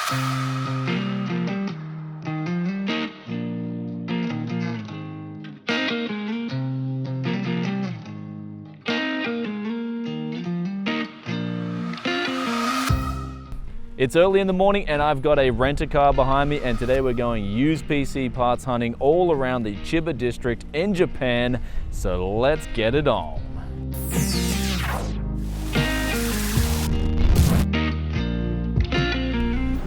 It's early in the morning and I've got a rent-a-car behind me, and today we're going used PC parts hunting all around the Chiba district in Japan, so let's get it on.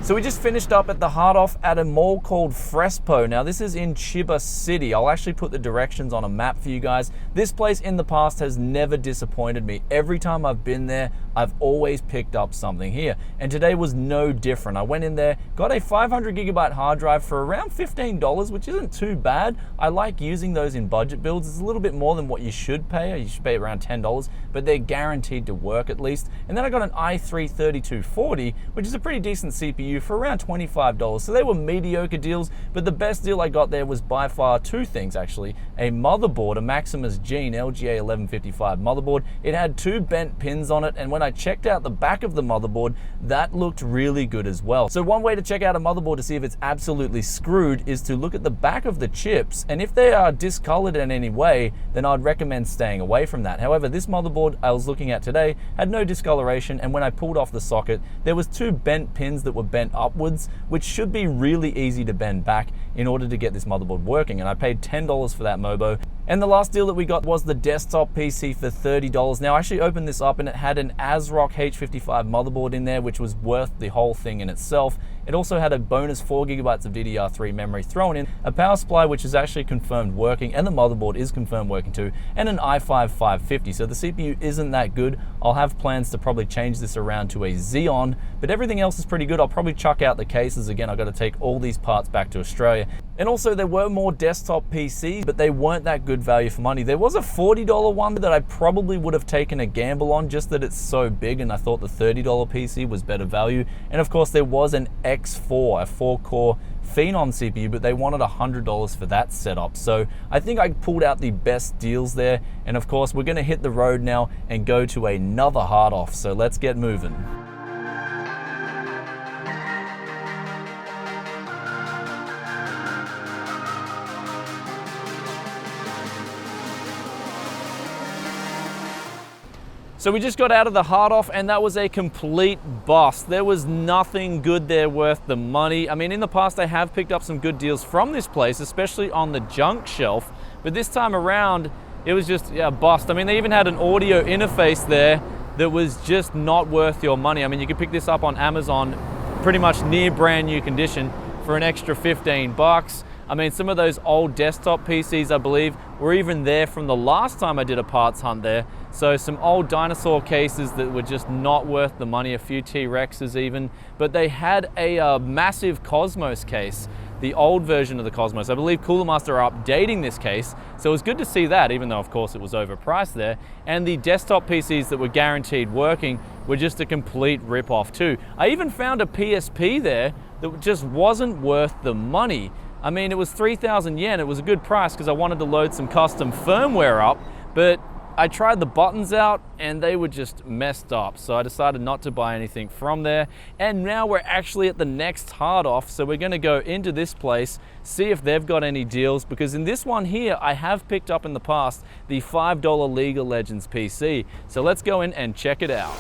So we just finished up at the Heart Off at a mall called Frespo. Now this is in Chiba City. I'll actually put the directions on a map for you guys. This place in the past has never disappointed me. Every time I've been there, I've always picked up something here. And today was no different. I went in there, got a 500 gigabyte hard drive for around $15, which isn't too bad. I like using those in budget builds. It's a little bit more than what you should pay. You should pay around $10, but they're guaranteed to work at least. And then I got an i3-3240, which is a pretty decent CPU for around $25. So they were mediocre deals, but the best deal I got there was by far two things actually. A motherboard, a Maximus Gene LGA 1155 motherboard. It had two bent pins on it, and when I checked out the back of the motherboard, that looked really good as well. So one way to check out a motherboard to see if it's absolutely screwed is to look at the back of the chips, and if they are discolored in any way, then I'd recommend staying away from that. However, this motherboard I was looking at today had no discoloration, and when I pulled off the socket, there was two bent pins that were bent upwards, which should be really easy to bend back in order to get this motherboard working, and I paid $10 for that Mobo. And the last deal that we got was the desktop PC for $30. Now I actually opened this up and it had an ASRock H55 motherboard in there, which was worth the whole thing in itself. It also had a bonus 4 gigabytes of DDR3 memory thrown in, a power supply which is actually confirmed working, and the motherboard is confirmed working too, and an i5 550. So the CPU isn't that good. I'll have plans to probably change this around to a Xeon, but everything else is pretty good. I'll probably chuck out the cases again. I've got to take all these parts back to Australia. And also there were more desktop PCs, but they weren't that good value for money. There was a $40 one that I probably would have taken a gamble on, just that it's so big, and I thought the $30 PC was better value. And of course there was an X4, a 4-core Phenom CPU, but they wanted $100 for that setup. So I think I pulled out the best deals there. And of course we're gonna hit the road now and go to another Heart Off. So let's get moving. So we just got out of the Heart Off and that was a complete bust. There was nothing good there worth the money. I mean, in the past I have picked up some good deals from this place, especially on the junk shelf, but this time around it was just a bust. I mean, they even had an audio interface there that was just not worth your money. I mean, you could pick this up on Amazon pretty much near brand new condition for an extra 15 bucks. I mean, some of those old desktop PCs, I believe, were even there from the last time I did a parts hunt there. So some old dinosaur cases that were just not worth the money, a few T-Rexes even. But they had a massive Cosmos case, the old version of the Cosmos. I believe Cooler Master are updating this case, so it was good to see that, even though of course it was overpriced there. And the desktop PCs that were guaranteed working were just a complete rip-off too. I even found a PSP there that just wasn't worth the money. I mean, it was 3,000 yen. It was a good price because I wanted to load some custom firmware up, but I tried the buttons out and they were just messed up. So I decided not to buy anything from there. And now we're actually at the next Heart Off. So we're gonna go into this place, see if they've got any deals, because in this one here, I have picked up in the past the $5 League of Legends PC. So let's go in and check it out.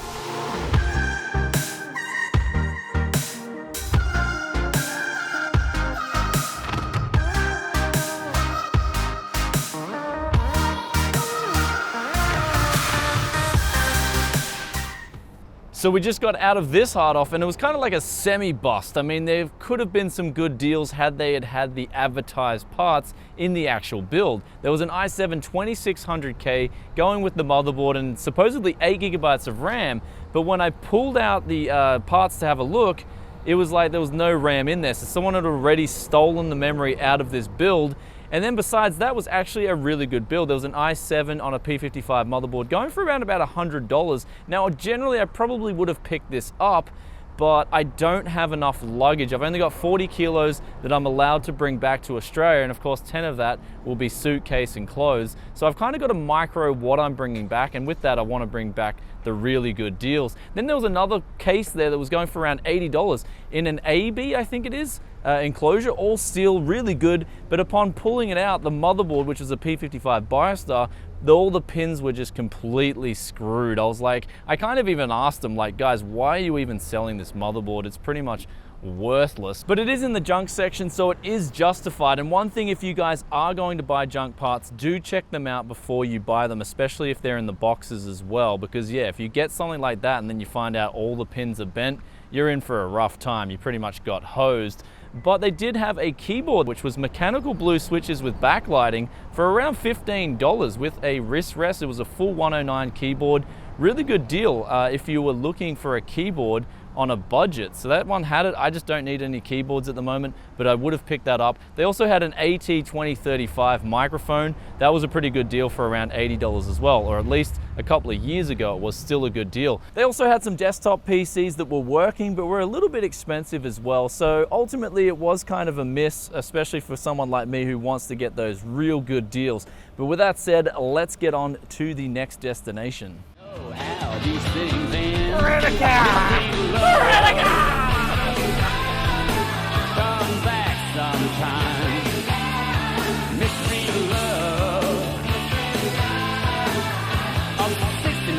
So we just got out of this Heart Off and it was kind of like a semi-bust. I mean, there could have been some good deals had they had the advertised parts in the actual build. There was an i7 2600K going with the motherboard and supposedly 8 gigabytes of RAM, but when I pulled out the parts to have a look, it was like there was no RAM in there. So someone had already stolen the memory out of this build. And then besides that was actually a really good build. There was an i7 on a P55 motherboard going for around about $100. Now generally I probably would have picked this up, but I don't have enough luggage. I've only got 40 kilos that I'm allowed to bring back to Australia, and of course 10 of that will be suitcase and clothes. So I've kind of got to micro what I'm bringing back, and with that I want to bring back the really good deals. Then there was another case there that was going for around $80 in an AB, I think it is, enclosure, all steel, really good. But upon pulling it out, the motherboard, which is a P55 BioStar, all the pins were just completely screwed. I was like, I kind of even asked them, like, guys, why are you even selling this motherboard? It's pretty much worthless. But it is in the junk section, so it is justified. And one thing, if you guys are going to buy junk parts, do check them out before you buy them, especially if they're in the boxes as well, because yeah, if you get something like that and then you find out all the pins are bent, you're in for a rough time. You pretty much got hosed. But they did have a keyboard which was mechanical blue switches with backlighting for around $15 with a wrist rest. It was a full 109 keyboard. Really good deal if you were looking for a keyboard on a budget. So that one had it. I just don't need any keyboards at the moment, but I would have picked that up. They also had an AT2035 microphone. That was a pretty good deal for around $80 as well, or at least a couple of years ago it was still a good deal. They also had some desktop PCs that were working but were a little bit expensive as well. So ultimately it was kind of a miss, especially for someone like me who wants to get those real good deals. But with that said, let's get on to the next destination. Oh, how these things end. Come back sometime. Mystery love of 69.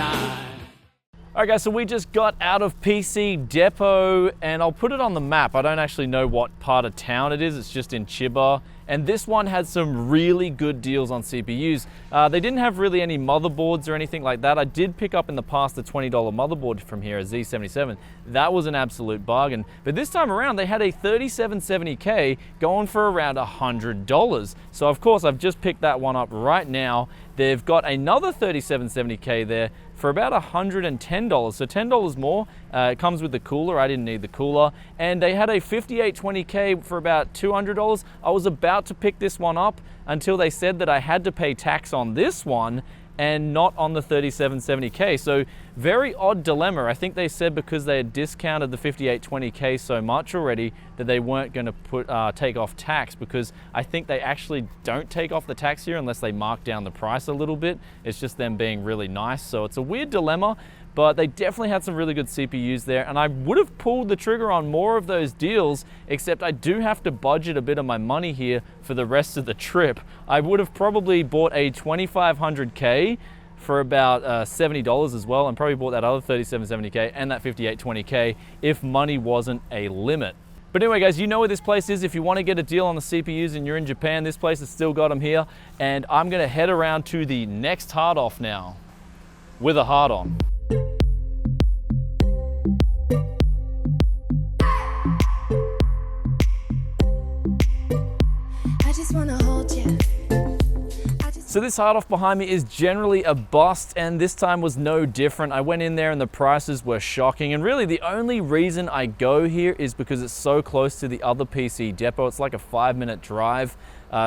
All right guys, so we just got out of PC Depot and I'll put it on the map. I don't actually know what part of town it is. It's just in Chiba. And this one had some really good deals on CPUs. They didn't have really any motherboards or anything like that. I did pick up in the past a $20 motherboard from here, a Z77. That was an absolute bargain. But this time around, they had a 3770K going for around $100. So of course, I've just picked that one up right now. They've got another 3770K there for about $110, so $10 more. It comes with the cooler. I didn't need the cooler. And they had a 5820K for about $200. I was about to pick this one up until they said that I had to pay tax on this one and not on the 3770K. So very odd dilemma. I think they said because they had discounted the 5820K so much already that they weren't going to take off tax, because I think they actually don't take off the tax here unless they mark down the price a little bit. It's just them being really nice. So it's a weird dilemma, but they definitely had some really good CPUs there, and I would have pulled the trigger on more of those deals, except I do have to budget a bit of my money here for the rest of the trip. I would have probably bought a 2500K for about $70 as well, and probably bought that other 3770K and that 5820K if money wasn't a limit. But anyway guys, you know where this place is. If you want to get a deal on the CPUs and you're in Japan, this place has still got them here. And I'm going to head around to the next hard off now with a hard on. So this hard off behind me is generally a bust, and this time was no different. I went in there and the prices were shocking, and really the only reason I go here is because it's so close to the other PC Depot. It's like a 5-minute drive.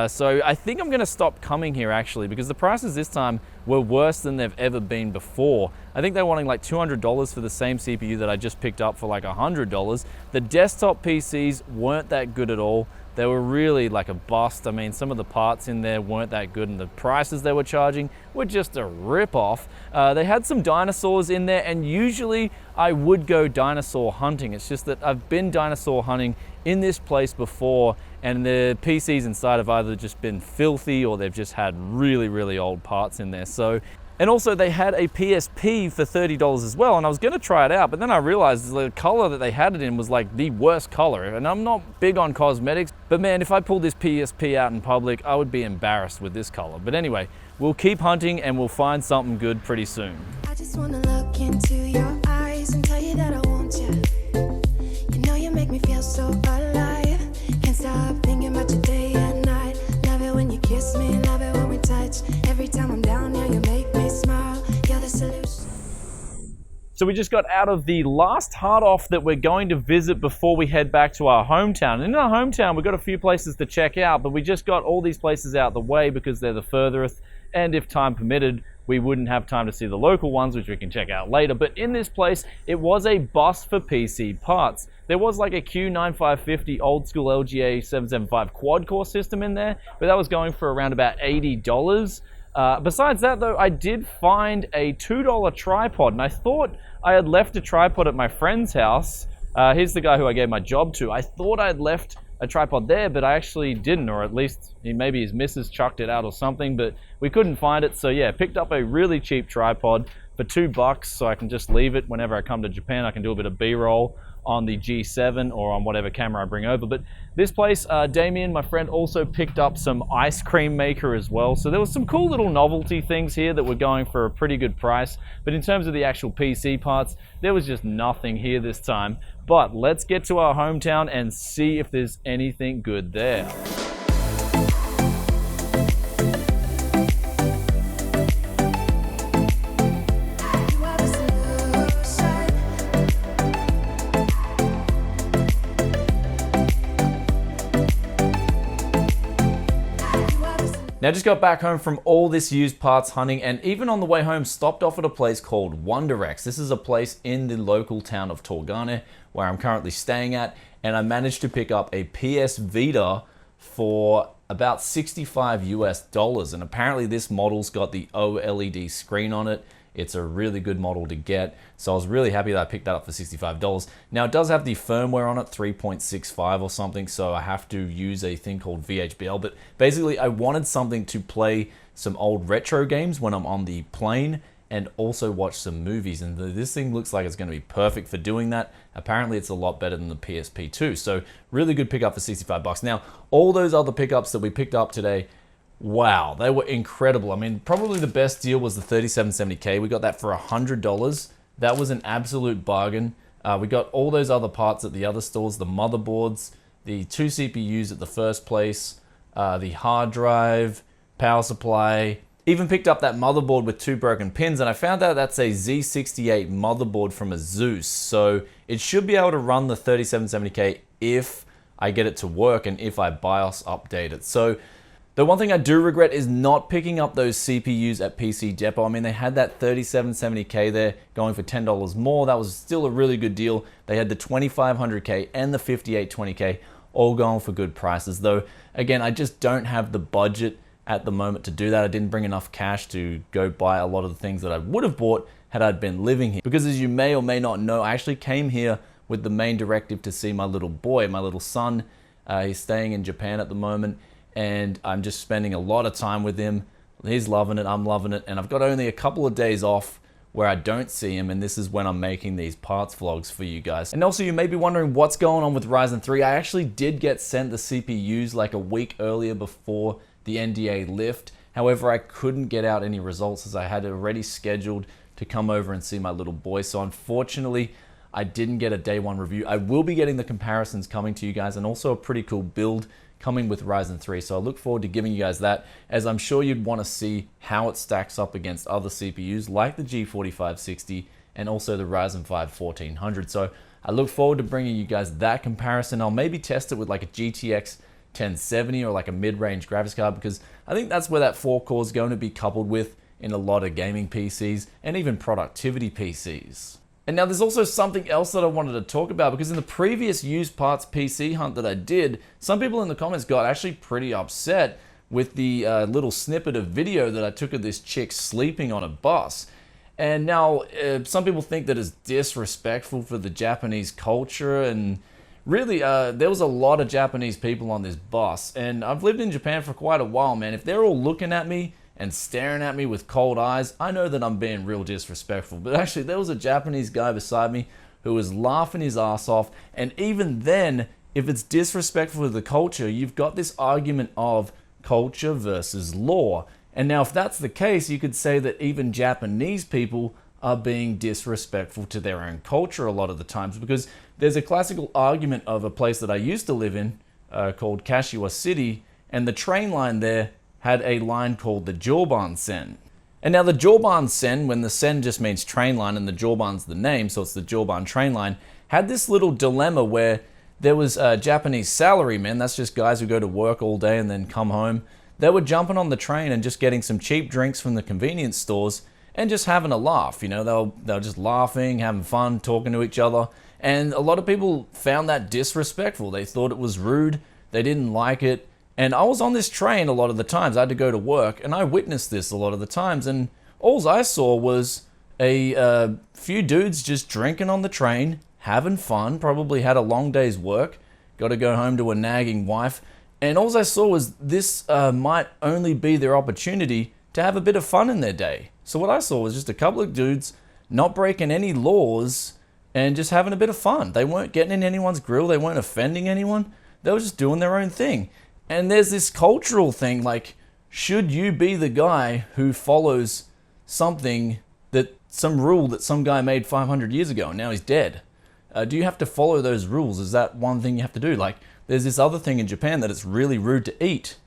So I think I'm gonna stop coming here actually, because the prices this time were worse than they've ever been before. I think they're wanting like $200 for the same CPU that I just picked up for like $100. The desktop PCs weren't that good at all. They were really like a bust. I mean, some of the parts in there weren't that good, and the prices they were charging were just a rip-off. They had some dinosaurs in there, and usually I would go dinosaur hunting. It's just that I've been dinosaur hunting in this place before, and the PCs inside have either just been filthy or they've just had really, really old parts in there. So, and also they had a PSP for $30 as well, and I was gonna try it out, but then I realized the color that they had it in was like the worst color, and I'm not big on cosmetics, but man, if I pulled this PSP out in public, I would be embarrassed with this color. But anyway, we'll keep hunting and we'll find something good pretty soon. I just wanna look into your eyes and tell you that I want you. You know you make me feel so alive. Can't stop thinking about you day and night. Love it when you kiss me, love it when we touch. Every time I'm down here, you make me smile. You're the solution. So we just got out of the last hard off that we're going to visit before we head back to our hometown. And in our hometown, we've got a few places to check out, but we just got all these places out the way because they're the furthest, and if time permitted, we wouldn't have time to see the local ones, which we can check out later. But in this place, it was a bust for PC parts. There was like a Q9550 old school LGA 775 quad core system in there, but that was going for around about $80. Besides that though, I did find a $2 tripod, and I thought I had left a tripod at my friend's house. Here's the guy who I gave my job to. I thought I had left a tripod there, but I actually didn't, or at least maybe his missus chucked it out or something, but we couldn't find it. So yeah, picked up a really cheap tripod for $2, so I can just leave it whenever I come to Japan. I can do a bit of B-roll on the G7 or on whatever camera I bring over. But this place, Damien, my friend, also picked up some ice cream maker as well. So there was some cool little novelty things here that were going for a pretty good price. But in terms of the actual PC parts, there was just nothing here this time. But let's get to our hometown and see if there's anything good there. Now just got back home from all this used parts hunting, and even on the way home stopped off at a place called Wonderex. This is a place in the local town of Torgane where I'm currently staying at, and I managed to pick up a PS Vita for about $65 US, and apparently this model's got the OLED screen on it. It's a really good model to get, so I was really happy that I picked that up for $65. Now it does have the firmware on it, 3.65 or something, so I have to use a thing called VHBL, but basically I wanted something to play some old retro games when I'm on the plane and also watch some movies, and this thing looks like it's going to be perfect for doing that. Apparently it's a lot better than the PSP too, so really good pickup for $65. Now all those other pickups that we picked up today, wow, they were incredible. I mean, probably the best deal was the 3770K. We got that for $100. That was an absolute bargain. We got all those other parts at the other stores, the motherboards, the 2 CPUs at the first place, the hard drive, power supply. Even picked up that motherboard with 2 broken pins, and I found out that's a Z68 motherboard from Asus. So it should be able to run the 3770K if I get it to work and if I BIOS update it. So the one thing I do regret is not picking up those CPUs at PC Depot. I mean, they had that 3770K there going for $10 more. That was still a really good deal. They had the 2500K and the 5820K all going for good prices. Though, again, I just don't have the budget at the moment to do that. I didn't bring enough cash to go buy a lot of the things that I would have bought had I been living here. Because as you may or may not know, I actually came here with the main directive to see my little boy, my little son. He's staying in Japan at the moment, and I'm just spending a lot of time with him. He's loving it, I'm loving it, and I've got only a couple of days off where I don't see him, and this is when I'm making these parts vlogs for you guys. And also, you may be wondering what's going on with Ryzen 3. I actually did get sent the CPUs like a week earlier before the NDA lift. However, I couldn't get out any results as I had already scheduled to come over and see my little boy. So unfortunately, I didn't get a day one review. I will be getting the comparisons coming to you guys, and also a pretty cool build coming with Ryzen 3. So I look forward to giving you guys that, as I'm sure you'd want to see how it stacks up against other CPUs like the G4560 and also the Ryzen 5 1400. So I look forward to bringing you guys that comparison. I'll maybe test it with like a GTX 1070 or like a mid-range graphics card, because I think that's where that 4-core is going to be coupled with in a lot of gaming PCs and even productivity PCs. And now there's also something else that I wanted to talk about, because in the previous used parts PC hunt that I did, some people in the comments got actually pretty upset with the little snippet of video that I took of this chick sleeping on a bus. And now some people think that it's disrespectful for the Japanese culture, and really there was a lot of Japanese people on this bus, and I've lived in Japan for quite a while, man. If they're all looking at me and staring at me with cold eyes, I know that I'm being real disrespectful. But actually, there was a Japanese guy beside me who was laughing his ass off. And even then, if it's disrespectful to the culture, you've got this argument of culture versus law. And now if that's the case, you could say that even Japanese people are being disrespectful to their own culture a lot of the times, because there's a classical argument of a place that I used to live in called Kashiwa City, and the train line there had a line called the Joban-sen. And now the Joban-sen, when the sen just means train line and the Joban's the name, so it's the Joban train line, had this little dilemma where there was Japanese salarymen, that's just guys who go to work all day and then come home. They were jumping on the train and just getting some cheap drinks from the convenience stores and just having a laugh. You know, they were just laughing, having fun, talking to each other. And a lot of people found that disrespectful. They thought it was rude. They didn't like it. And I was on this train a lot of the times. I had to go to work, and I witnessed this a lot of the times. And all I saw was a few dudes just drinking on the train, having fun, probably had a long day's work, got to go home to a nagging wife. And all I saw was this might only be their opportunity to have a bit of fun in their day. So what I saw was just a couple of dudes not breaking any laws and just having a bit of fun. They weren't getting in anyone's grill. They weren't offending anyone. They were just doing their own thing. And there's this cultural thing, like, should you be the guy who follows something some rule that some guy made 500 years ago and now he's dead? Do you have to follow those rules? Is that one thing you have to do? Like, there's this other thing in Japan that it's really rude to eat.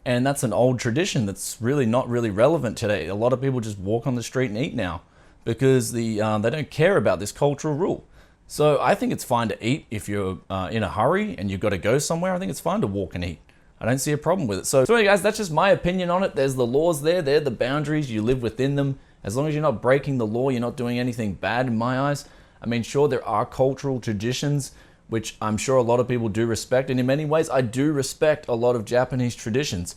And that's an old tradition that's really not really relevant today. A lot of people just walk on the street and eat now because they don't care about this cultural rule. So I think it's fine to eat if you're in a hurry and you've got to go somewhere. I think it's fine to walk and eat. I don't see a problem with it. So anyway, guys, that's just my opinion on it. There's the laws there. They're the boundaries. You live within them. As long as you're not breaking the law, you're not doing anything bad in my eyes. I mean, sure, there are cultural traditions, which I'm sure a lot of people do respect. And in many ways, I do respect a lot of Japanese traditions.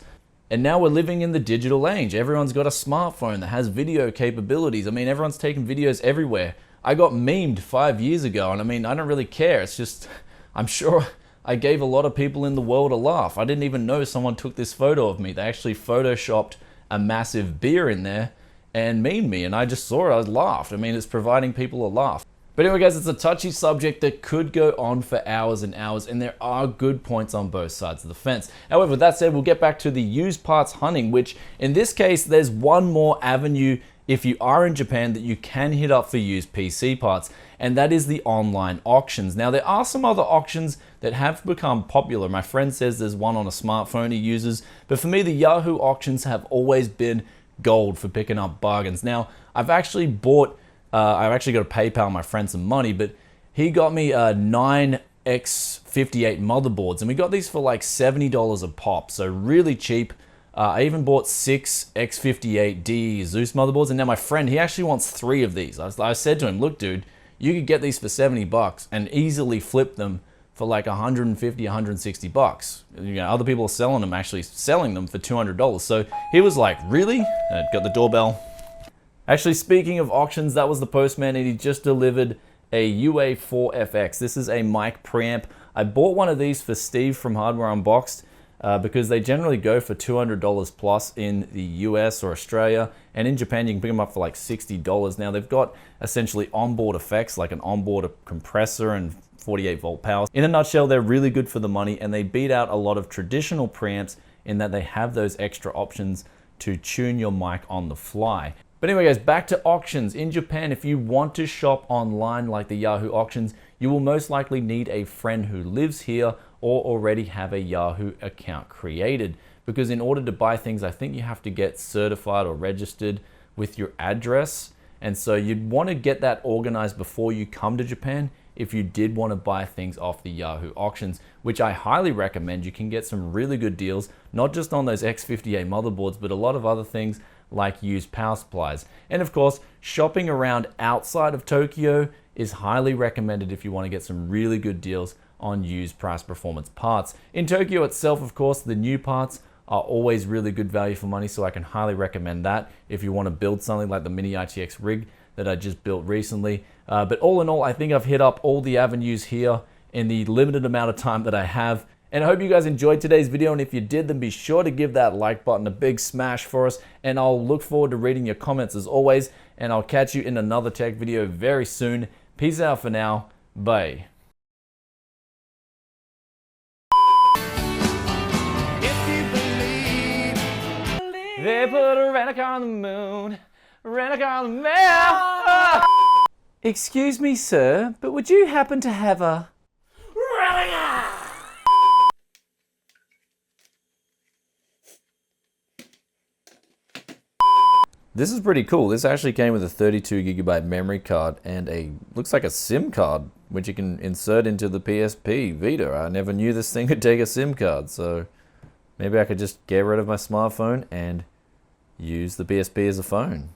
And now we're living in the digital age. Everyone's got a smartphone that has video capabilities. I mean, everyone's taking videos everywhere. I got memed 5 years ago, and I mean, I don't really care. It's just, I'm sure I gave a lot of people in the world a laugh. I didn't even know someone took this photo of me. They actually photoshopped a massive beer in there and memed me, and I just saw it. I laughed. I mean, it's providing people a laugh. But anyway, guys, it's a touchy subject that could go on for hours and hours, and there are good points on both sides of the fence. However, with that said, we'll get back to the used parts hunting, which in this case, there's one more avenue if you are in Japan that you can hit up for used PC parts, and that is the online auctions. Now, there are some other auctions that have become popular. My friend says there's one on a smartphone he uses, but for me, the Yahoo auctions have always been gold for picking up bargains. Now, I've actually got to PayPal my friend some money, but he got me 9 X58 motherboards, and we got these for like $70 a pop, so really cheap. I even bought 6 X58D Zeus motherboards, and now my friend, he actually wants 3 of these. I said to him, look dude, you could get these for 70 bucks and easily flip them for like 150, 160 bucks. You know, other people are selling them for $200. So he was like, really? Got the doorbell. Actually, speaking of auctions, that was the postman, and he just delivered a UA4FX. This is a mic preamp. I bought one of these for Steve from Hardware Unboxed because they generally go for $200 plus in the US or Australia, and in Japan you can pick them up for like $60. Now they've got essentially onboard effects like an onboard compressor and 48 volt power. In a nutshell, they're really good for the money, and they beat out a lot of traditional preamps in that they have those extra options to tune your mic on the fly. But anyway, guys, back to auctions. In Japan, if you want to shop online like the Yahoo auctions, you will most likely need a friend who lives here or already have a Yahoo account created. Because in order to buy things, I think you have to get certified or registered with your address. And so you'd want to get that organized before you come to Japan if you did want to buy things off the Yahoo auctions, which I highly recommend. You can get some really good deals, not just on those X58 motherboards, but a lot of other things like used power supplies. And of course, shopping around outside of Tokyo is highly recommended if you want to get some really good deals on used price performance parts. In Tokyo itself, of course, the new parts are always really good value for money, so I can highly recommend that if you want to build something like the Mini ITX rig that I just built recently. But all in all, I think I've hit up all the avenues here in the limited amount of time that I have. And I hope you guys enjoyed today's video, and if you did, then be sure to give that like button a big smash for us, and I'll look forward to reading your comments as always, and I'll catch you in another tech video very soon. Peace out for now. Bye. They put a rent-a-car on the moon, rent-a-car on the moon. Excuse me, sir, but would you happen to have a rent-a-car? This is pretty cool. This actually came with a 32GB memory card and looks like a SIM card, which you can insert into the PSP Vita. I never knew this thing could take a SIM card, so maybe I could just get rid of my smartphone and use the PSP as a phone.